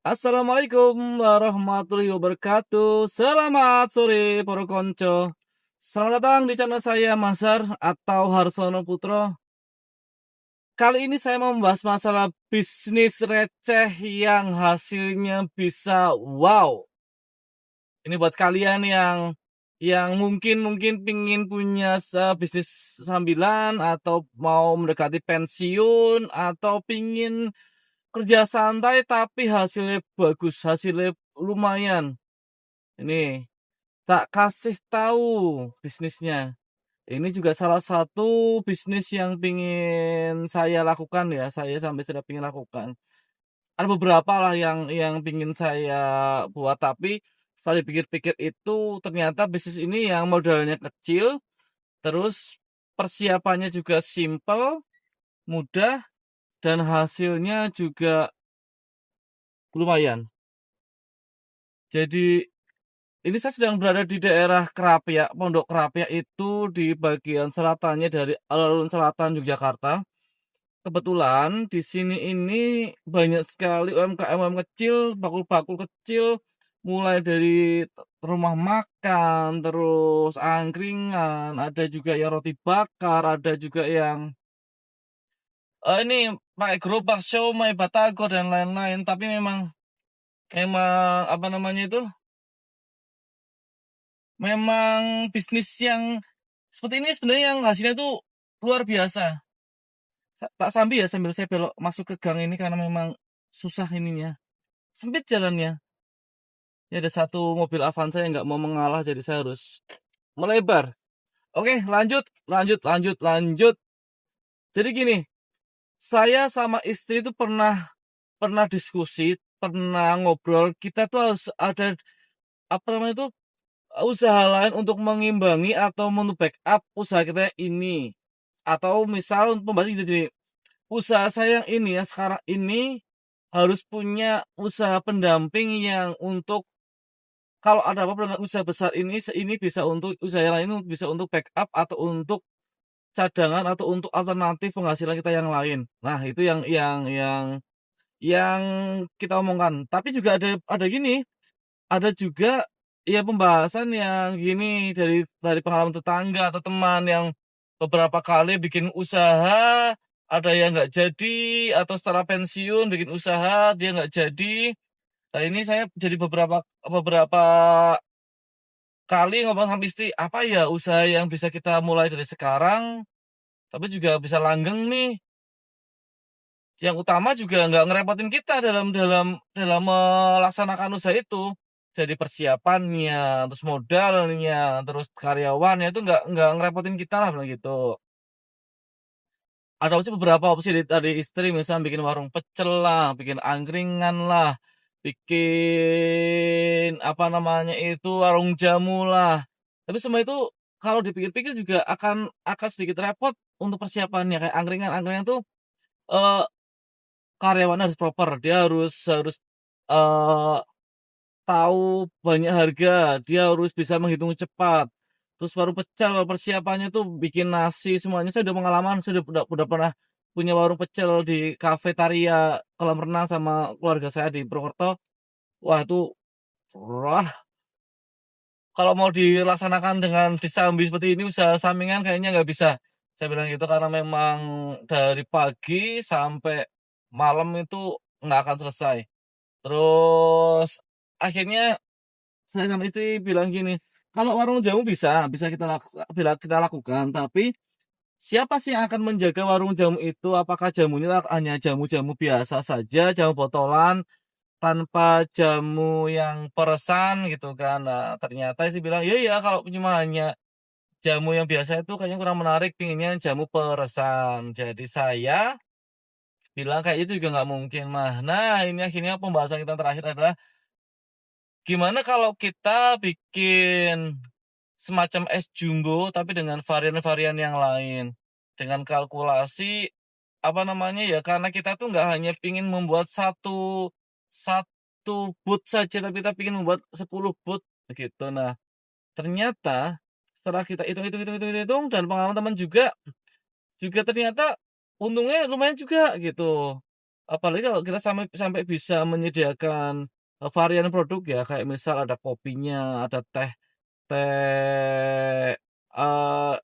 Assalamualaikum warahmatullahi wabarakatuh. Selamat sore para konco. Selamat datang di channel saya Mazhar atau Harsono Putro. Kali ini saya mau membahas masalah bisnis receh yang hasilnya bisa wow. Ini buat kalian yang mungkin mungkin pingin punya bisnis sambilan atau mau mendekati pensiun atau pingin kerja santai tapi hasilnya bagus, hasilnya lumayan. Ini tak kasih tahu bisnisnya. Ini juga salah satu bisnis yang pingin saya lakukan ya. Saya sampai sudah pingin lakukan. Ada beberapa lah yang pingin saya buat, tapi setelah dipikir-pikir itu ternyata bisnis ini yang modalnya kecil, terus persiapannya juga simple, mudah, dan hasilnya juga lumayan. Jadi ini saya sedang berada di daerah Krapyak, Pondok Krapyak itu di bagian selatannya dari alun-alun selatan Yogyakarta. Kebetulan di sini ini banyak sekali UMKM kecil, bakul-bakul kecil, mulai dari rumah makan, terus angkringan, ada juga yang roti bakar, ada juga yang ini pakai gerobak, siomay, batagor dan lain-lain. Tapi memang apa namanya itu? Memang bisnis yang seperti ini sebenarnya yang hasilnya tuh luar biasa. Tak sambil ya sambil saya belok masuk ke gang ini karena memang susah ininya. Sempit jalannya. Ya ada satu mobil Avanza yang nggak mau mengalah jadi saya harus melebar. Oke, lanjut, lanjut, lanjut, lanjut. Jadi gini, saya sama istri itu pernah pernah diskusi, pernah ngobrol. Kita tuh harus ada apa namanya itu usaha lain untuk mengimbangi atau backup usaha kita ini. Atau misal untuk membahas jadi usaha saya yang ini ya sekarang ini harus punya usaha pendamping yang untuk kalau ada apa dengan usaha besar ini bisa untuk usaha lain bisa untuk backup atau untuk cadangan atau untuk alternatif penghasilan kita yang lain. Nah, itu yang kita omongkan. Tapi juga ada gini, ada juga ya pembahasan yang gini dari pengalaman tetangga atau teman yang beberapa kali bikin usaha, ada yang nggak jadi, atau setelah pensiun bikin usaha dia nggak jadi. Nah ini saya jadi beberapa beberapa kali ngomong sama istri, apa ya usaha yang bisa kita mulai dari sekarang, tapi juga bisa langgeng nih. Yang utama juga nggak ngerepotin kita dalam dalam dalam melaksanakan usaha itu. Jadi persiapannya, terus modalnya, terus karyawannya itu nggak ngerepotin kita lah bilang gitu. Ada sih beberapa opsi dari istri, misalnya bikin warung pecel lah, bikin angkringan lah, bikin apa namanya itu warung jamu lah. Tapi semua itu kalau dipikir-pikir juga akan sedikit repot untuk persiapannya. Kayak angkringan tuh eh karyawannya harus proper, dia harus harus eh tahu banyak harga, dia harus bisa menghitung cepat. Terus warung pecel persiapannya tuh bikin nasi semuanya saya udah pengalaman, saya udah pernah punya warung pecel di kafetaria kolam renang sama keluarga saya di Purwokerto. Wah itu, wah kalau mau dilaksanakan dengan disambi seperti ini usaha sampingan kayaknya nggak bisa. Saya bilang gitu karena memang dari pagi sampai malam itu nggak akan selesai. Terus akhirnya saya sama istri bilang gini, kalau warung jamu bisa kita lakukan, tapi siapa sih yang akan menjaga warung jamu itu? Apakah jamunya hanya jamu-jamu biasa saja, jamu botolan, tanpa jamu yang peresan gitu kan? Nah, ternyata sih bilang, ya ya kalau cuma hanya jamu yang biasa itu kayaknya kurang menarik, pinginnya jamu peresan. Jadi saya bilang kayak itu juga nggak mungkin mah. Nah, ini akhirnya pembahasan kita terakhir adalah gimana kalau kita bikin semacam es jumbo tapi dengan varian-varian yang lain. Dengan kalkulasi apa namanya ya karena kita tuh nggak hanya pingin membuat satu satu booth saja tapi kita pingin membuat 10 booth begitu. Nah, ternyata setelah kita hitung dan pengalaman teman juga juga ternyata untungnya lumayan juga gitu. Apalagi kalau kita sampai sampai bisa menyediakan, varian produk ya, kayak misal ada kopinya, ada teh teh,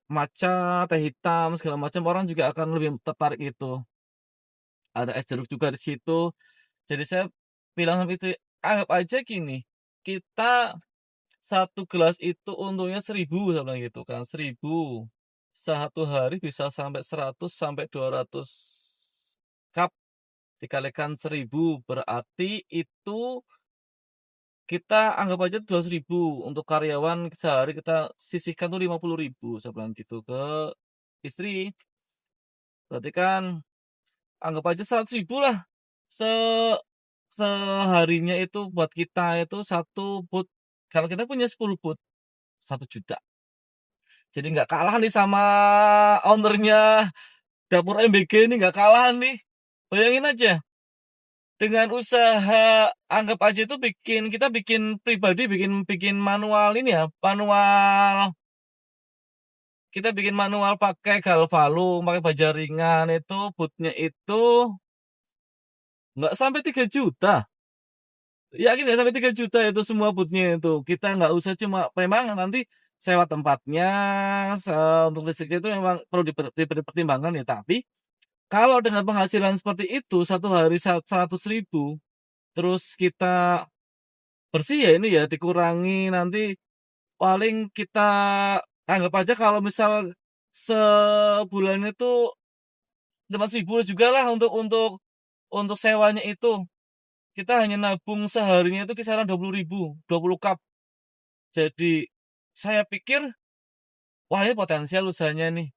matcha, teh hitam, segala macam, orang juga akan lebih tertarik itu. Ada es jeruk juga di situ. Jadi saya bilang sama istri, "Anggap aja gini, kita satu gelas itu untungnya 1.000," saya bilang gitu kan, 1.000. Satu hari bisa sampai 100 sampai 200 cup, dikalikan 1.000 berarti itu kita anggap aja 200.000 untuk karyawan sehari kita sisihkan tuh 50.000, saya bilang gitu ke istri. Berarti kan anggap aja 100.000 lah se seharinya itu buat kita itu satu booth. Kalau kita punya 10 booth, 1 juta. Jadi nggak kalah nih sama owner-nya Dapur MBG ini, nggak kalah nih. Bayangin aja, dengan usaha anggap aja itu kita bikin pribadi, bikin bikin manual ini ya, manual kita bikin manual pakai galvalum, pakai baja ringan itu booth-nya itu nggak sampai 3 juta. Yakin nggak sampai 3 juta itu semua booth-nya itu. Kita nggak usah cuma memang nanti sewa tempatnya, untuk listriknya itu memang perlu dipertimbangkan ya, tapi kalau dengan penghasilan seperti itu, satu hari 100.000, terus kita bersih ya ini ya, dikurangi nanti paling kita anggap aja kalau misal sebulan itu 500.000 juga lah untuk sewanya itu. Kita hanya nabung seharinya itu kisaran 20.000, 20 cup. Jadi saya pikir, wah ini potensial usahanya nih.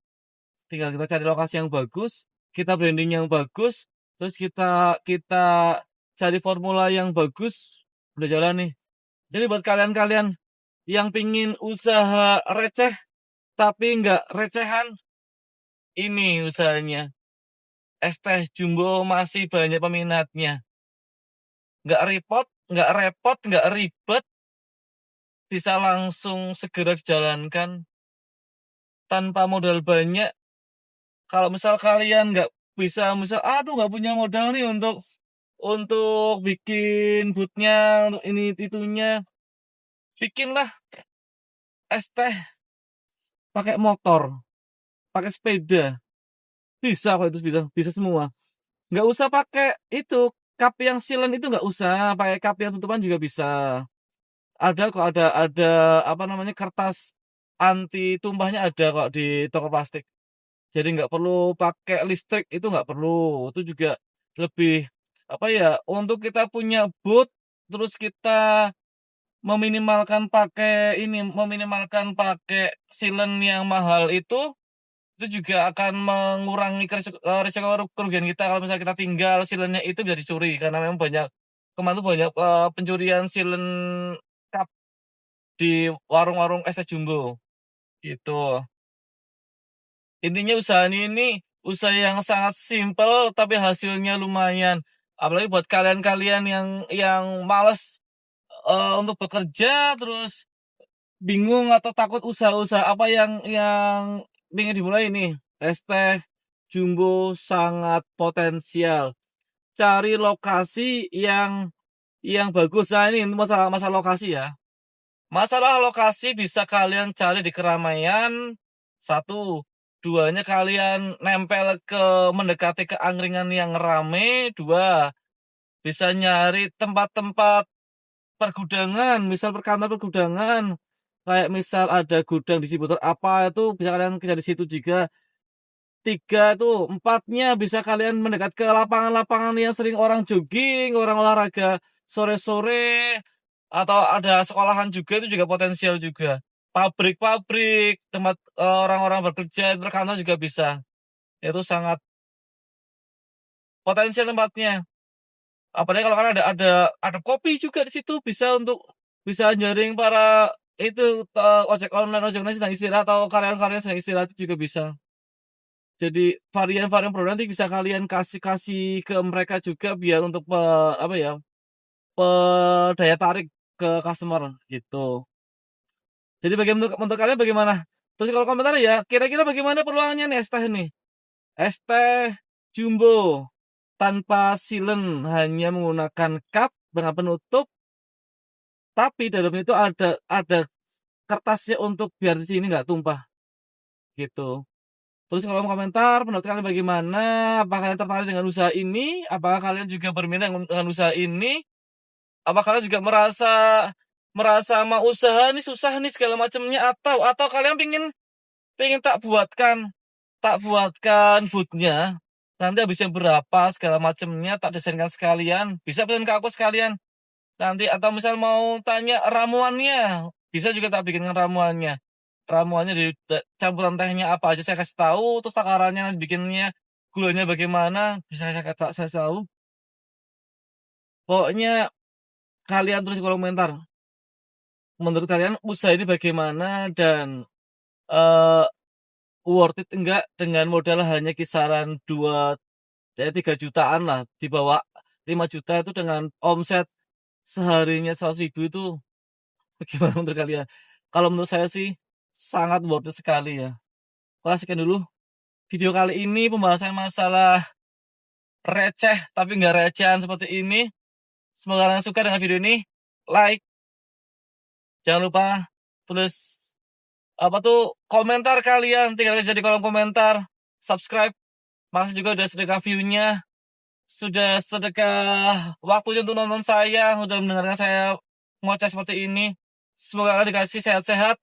Tinggal kita cari lokasi yang bagus, kita branding yang bagus, terus kita kita cari formula yang bagus, udah jalan nih. Jadi buat kalian-kalian yang pingin usaha receh tapi nggak recehan, ini usahanya. Es teh jumbo masih banyak peminatnya. Nggak repot, nggak ribet, bisa langsung segera dijalankan tanpa modal banyak. Kalau misal kalian nggak bisa, misal, aduh nggak punya modal nih untuk bikin booth-nya, untuk ini itunya, bikinlah es teh pakai motor, pakai sepeda, bisa kok itu bisa, bisa semua. Nggak usah pakai itu cup yang silen itu nggak usah, pakai cup yang tutupan juga bisa. Ada kok, ada apa namanya kertas anti tumpahnya ada kok di toko plastik. Jadi nggak perlu pakai listrik, itu nggak perlu. Itu juga lebih apa ya, untuk kita punya booth, terus kita meminimalkan pakai silen yang mahal itu juga akan mengurangi resiko kerugian kita kalau misalnya kita tinggal silennya itu bisa dicuri karena memang kemarin tuh banyak, pencurian silen cup di warung-warung es teh jumbo, gitu. Intinya usaha ini usaha yang sangat simpel tapi hasilnya lumayan. Apalagi buat kalian-kalian yang males, untuk bekerja terus bingung atau takut usaha-usaha apa yang pengen dimulai ini. Es teh jumbo sangat potensial. Cari lokasi yang bagus. Nah, ini masalah masalah lokasi ya. Masalah lokasi bisa kalian cari di keramaian, satu. Duanya kalian nempel mendekati ke angkringan yang rame, dua. Bisa nyari tempat-tempat pergudangan, misal perkantoran pergudangan. Kayak misal ada gudang distributor apa itu bisa kalian kejar di situ juga. Tiga itu, empatnya bisa kalian mendekat ke lapangan-lapangan yang sering orang jogging, orang olahraga sore-sore, atau ada sekolahan juga itu juga potensial juga. Pabrik-pabrik, tempat orang-orang bekerja, perkantoran juga bisa. Itu sangat potensial tempatnya. Apalagi kalau kan ada kopi juga di situ bisa nyaring para itu ojek online, ojek online sedang istirahat atau karyawan-karyawan sedang istirahat itu juga bisa. Jadi varian-varian produk nanti bisa kalian kasih ke mereka juga biar untuk apa ya, daya tarik ke customer gitu. Jadi menurut kalian bagaimana? Terus kalau komentar ya, kira-kira bagaimana peluangnya nih es teh ini? Es teh jumbo. tanpa silen, hanya menggunakan cup dengan penutup, tapi dalamnya itu ada kertasnya untuk biar di sini nggak tumpah, gitu. Tulis di kolom komentar menurut kalian bagaimana? Apakah kalian tertarik dengan usaha ini? Apakah kalian juga berminat dengan usaha ini? Apakah kalian juga merasa merasa mau usaha nih susah nih segala macamnya atau kalian pengen tak buatkan bootnya, nanti habisnya berapa segala macamnya tak desainkan sekalian, bisa pesan ke aku sekalian. Nanti atau misal mau tanya ramuannya, bisa juga tak bikinkan ramuannya. Ramuannya di campuran tehnya apa aja saya kasih tahu, terus takarannya nanti bikinnya, gulanya bagaimana, bisa saya tahu. Pokoknya kalian tulis di kolom komentar, menurut kalian usaha ini bagaimana dan, eee, worth it enggak dengan modal hanya kisaran 3 jutaan lah, di bawah 5 juta itu dengan omset seharinya 100.000 itu gimana menurut kalian? Kalau menurut saya sih sangat worth it sekali ya. Oke, sekian dulu video kali ini pembahasan masalah receh tapi nggak recehan seperti ini. Semoga kalian suka dengan video ini. Like, jangan lupa tulis komentar kalian, tinggal aja di kolom komentar. Subscribe, makasih juga udah sedekah view-nya, sudah sedekah waktunya untuk nonton saya, udah mendengarkan saya ngoceh seperti ini. Semoga kalian dikasih sehat-sehat,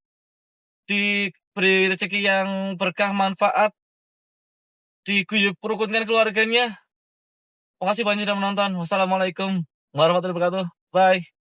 diberi rezeki yang berkah, manfaat, diguyur rukunkan keluarganya. Makasih banyak sudah menonton. Wassalamualaikum warahmatullahi wabarakatuh. Bye.